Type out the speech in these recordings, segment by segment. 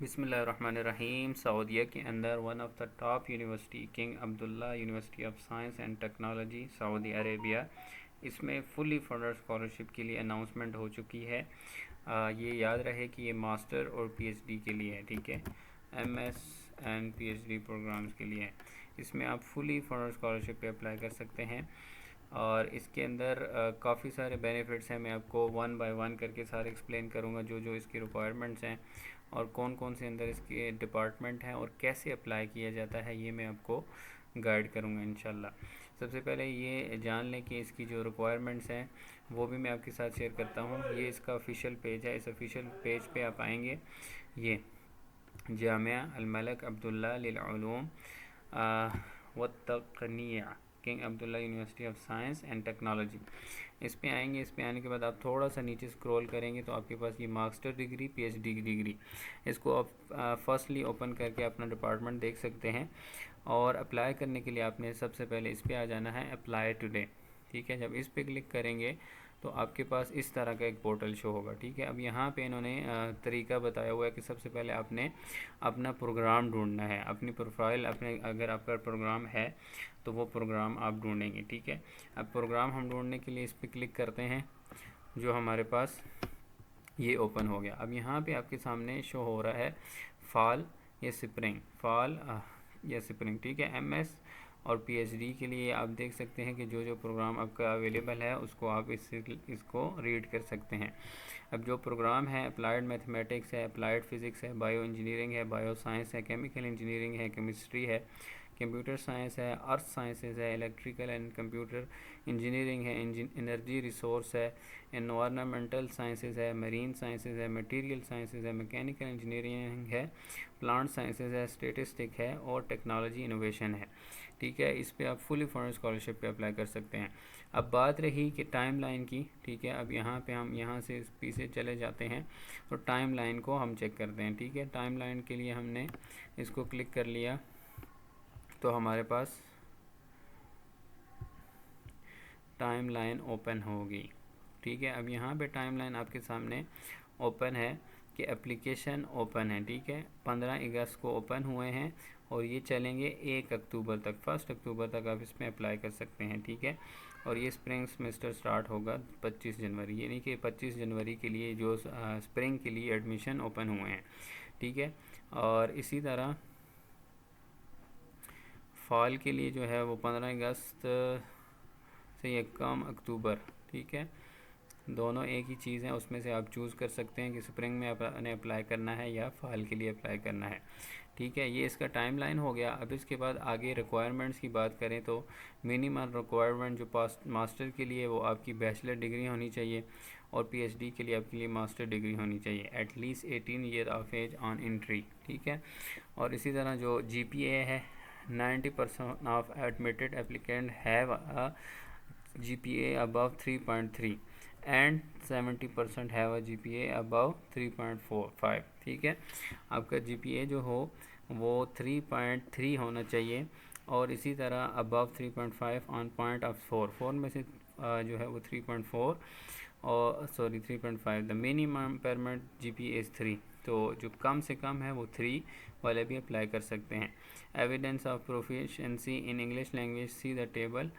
बिस्मिल्लाहिर्रहमानिर्रहीम। सऊदीया के अंदर one of the top university king Abdullah University of Science and technology Saudi Arabia, इसमें fully funded scholarship के लिए अनाउंसमेंट हो चुकी है। ये याद रहे कि ये मास्टर और पीएचडी के लिए है, ठीक है, एमएस एंड पीएचडी प्रोग्राम्स के लिए है। इसमें आप फुली फंडेड स्कॉलरशिप पे अप्लाई कर सकते हैं और इसके अंदर काफ़ी सारे बेनिफिट्स हैं। मैं आपको वन बाय वन करके सारे एक्सप्लेन करूँगा जो जो इसकी रिक्वायरमेंट्स हैं और कौन कौन से अंदर इसके डिपार्टमेंट हैं और कैसे अप्लाई किया जाता है, ये मैं आपको गाइड करूँगा इंशाल्लाह। सबसे पहले ये जान लें कि इसकी जो रिक्वायरमेंट्स हैं वो भी मैं आपके साथ शेयर करता हूँ। ये इसका ऑफिशियल पेज है। इस ऑफिशियल पेज पे आप आएंगे, ये जामिया अल Malik Abdullah lil Uloom wa Taqniya King Abdullah University of Science and Technology, इस पे आएंगे। इस पे आने के बाद आप थोड़ा सा नीचे स्क्रॉल करेंगे तो आपके पास ये मास्टर डिग्री पीएचडी की डिग्री, इसको आप फर्स्टली ओपन करके अपना डिपार्टमेंट देख सकते हैं। और अप्लाई करने के लिए आपने सबसे पहले इस पे आ जाना है अप्लाई टुडे, ठीक है। जब इस पे क्लिक करेंगे तो आपके पास इस तरह का एक पोर्टल शो होगा, ठीक है। अब यहाँ पे इन्होंने तरीका बताया हुआ है कि सबसे पहले आपने अपना प्रोग्राम ढूंढना है, अपनी प्रोफाइल, अपने अगर आपका प्रोग्राम है तो वो प्रोग्राम आप ढूंढेंगे, ठीक है। अब प्रोग्राम हम ढूंढने के लिए इस पर क्लिक करते हैं, जो हमारे पास ये ओपन हो गया। अब यहाँ पे आपके सामने शो हो रहा है फॉल या स्प्रिंग, फॉल या स्प्रिंग, ठीक है। एमएस और पीएचडी के लिए आप देख सकते हैं कि जो जो प्रोग्राम आपका अवेलेबल है उसको आप इसको रीड कर सकते हैं। अब जो प्रोग्राम है अप्लाइड मैथमेटिक्स है, अप्लाइड फिज़िक्स है, बायो इंजीनियरिंग है, बायो साइंस है, केमिकल इंजीनियरिंग है, केमिस्ट्री है, कंप्यूटर साइंस है, अर्थ साइंसेज है, इलेक्ट्रिकल एंड कंप्यूटर इंजीनियरिंग है, एनर्जी रिसोर्स है, एनवायरनमेंटल साइंसेज है, मरीन साइंसेज है, मटेरियल साइंसेज है, मैकेनिकल इंजीनियरिंग है, प्लांट साइंसेज है, स्टेटिस्टिक है और टेक्नोलॉजी इनोवेशन है, ठीक है। इस पे आप फुली फंडेड स्कॉलरशिप पे अप्लाई कर सकते हैं। अब बात रही कि टाइम लाइन की, ठीक है। अब यहाँ पे हम यहाँ से पीछे चले जाते हैं तो टाइम लाइन को हम चेक करते हैं, ठीक है। टाइम लाइन के लिए हमने इसको क्लिक कर लिया तो हमारे पास टाइम लाइन ओपन होगी, ठीक है। अब यहाँ पे टाइम लाइन आपके सामने ओपन है कि एप्लीकेशन ओपन है, ठीक है। 15 अगस्त को ओपन हुए हैं और ये चलेंगे 1 अक्टूबर तक, 1 अक्टूबर तक आप इसमें अप्लाई कर सकते हैं, ठीक है। और ये स्प्रिंग सेमेस्टर स्टार्ट होगा 25 जनवरी, यानी कि 25 जनवरी के लिए जो स्प्रिंग के लिए एडमिशन ओपन हुए हैं, ठीक है। और इसी तरह फॉल के लिए जो है वो 15 अगस्त से 1 अक्टूबर, ठीक है। दोनों एक ही चीज़ है, उसमें से आप चूज़ कर सकते हैं कि स्प्रिंग में आपने अप्लाई करना है या फॉल के लिए अप्लाई करना है, ठीक है। ये इसका टाइम लाइन हो गया। अब इसके बाद आगे रिक्वायरमेंट्स की बात करें तो मिनिमम रिक्वायरमेंट जो मास्टर के लिए वो आपकी बैचलर डिग्री होनी चाहिए और पीएचडी के लिए आपके लिए मास्टर डिग्री होनी चाहिए, at least 18 year of age on entry, ठीक है। और इसी तरह जो जीपीए है, 90% of admitted applicant have a GPA above 3.3 and 70% have a GPA above 3.45, ठीक है। आपका GPA जो हो वो 3.3 होना चाहिए और इसी तरह अबव 3.5 ऑन पॉइंट ऑफ 4 में से जो है वो 3.4 और 3.5। The minimum permit GPA is 3, तो जो कम से कम है वो 3 वाले भी अप्लाई कर सकते हैं। Evidence of proficiency in English language, see the table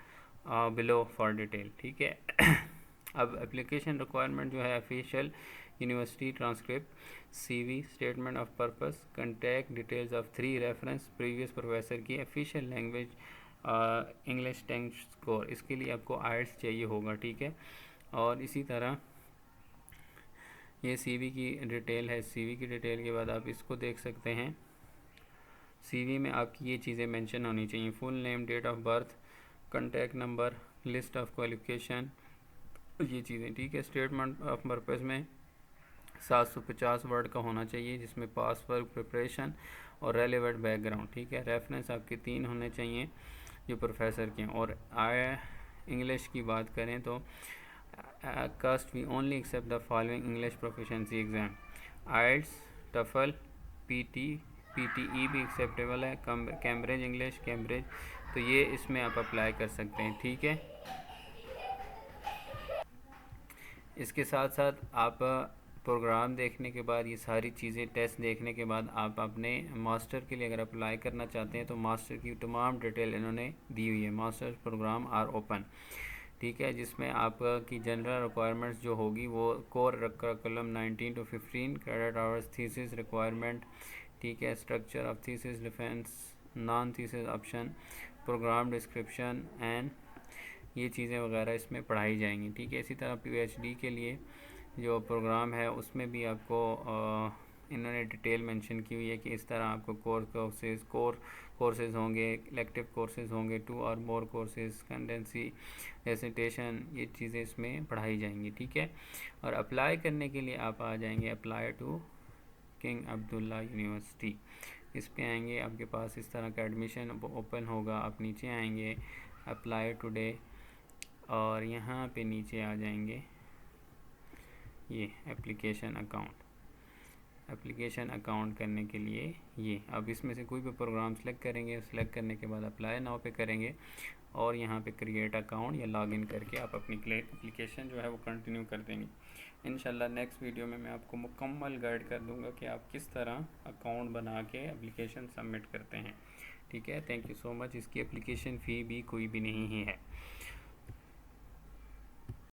below for detail, ठीक है। अब एप्लीकेशन रिक्वायरमेंट जो है official university transcript, CV, statement of purpose, contact details of 3 reference previous professor की, official language English test score, इसके लिए आपको IELTS चाहिए होगा, ठीक है। और इसी तरह ये CV की डिटेल है। CV की डिटेल के बाद आप इसको देख सकते हैं। CV में आपकी ये चीज़ें मेंशन होनी चाहिए, full name, date of birth, contact number, list of qualification, ये चीज़ें, ठीक है। स्टेटमेंट ऑफ पर्पस में 750 वर्ड का होना चाहिए जिसमें पास वर्क, प्रिपरेशन और रेलेवेंट बैकग्राउंड, ठीक है। रेफरेंस आपके 3 होने चाहिए जो प्रोफेसर के। और इंग्लिश की बात करें तो cost we only accept the following English proficiency exam, IELTS, TOEFL, PTE भी एक्सेप्टेबल है, कैम्ब्रिज इंग्लिश, कैम्ब्रिज, तो ये इसमें आप अप्लाई कर सकते हैं, ठीक है। इसके साथ साथ आप प्रोग्राम देखने के बाद, ये सारी चीज़ें टेस्ट देखने के बाद आप अपने मास्टर के लिए अगर अप्लाई करना चाहते हैं तो मास्टर की तमाम डिटेल इन्होंने दी हुई है। मास्टर प्रोग्राम आर ओपन, ठीक है, जिसमें आपकी जनरल रिक्वायरमेंट्स जो होगी वो core curriculum 19 to 15 credit hours, thesis requirement, ठीक है, structure of thesis, defence, non thesis option, programme description and ये चीज़ें वगैरह इसमें पढ़ाई जाएंगी, ठीक है। इसी तरह PhD के लिए जो प्रोग्राम है उसमें भी आपको इन्होंने डिटेल मेंशन की हुई है कि इस तरह आपको कोर कोर्सेज होंगे, इलेक्टिव कोर्सेज होंगे, 2 और मोर कोर्सेज, कंडेंसी, रेसिटेशन, ये चीज़ें इसमें पढ़ाई जाएंगी, ठीक है। और अप्लाई करने के लिए आप आ जाएंगे apply to King Abdullah University, इस पे आएंगे, आपके पास इस तरह का एडमिशन ओपन होगा। आप नीचे आएंगे अप्लाई टुडे और यहाँ पे नीचे आ जाएंगे ये एप्लीकेशन अकाउंट करने के लिए ये अब इसमें से कोई भी प्रोग्राम सेलेक्ट करेंगे, सेलेक्ट करने के बाद अप्लाई नाउ पे करेंगे और यहाँ पे क्रिएट अकाउंट या लॉगिन करके आप अपनी एप्लीकेशन जो है वो कंटिन्यू कर देंगे। इंशाल्लाह नेक्स्ट वीडियो में मैं आपको मुकम्मल गाइड कर दूंगा कि आप किस तरह अकाउंट बना के एप्लीकेशन सबमिट करते हैं, ठीक है। Thank you so much. इसकी एप्लीकेशन फ़ी भी कोई भी नहीं है।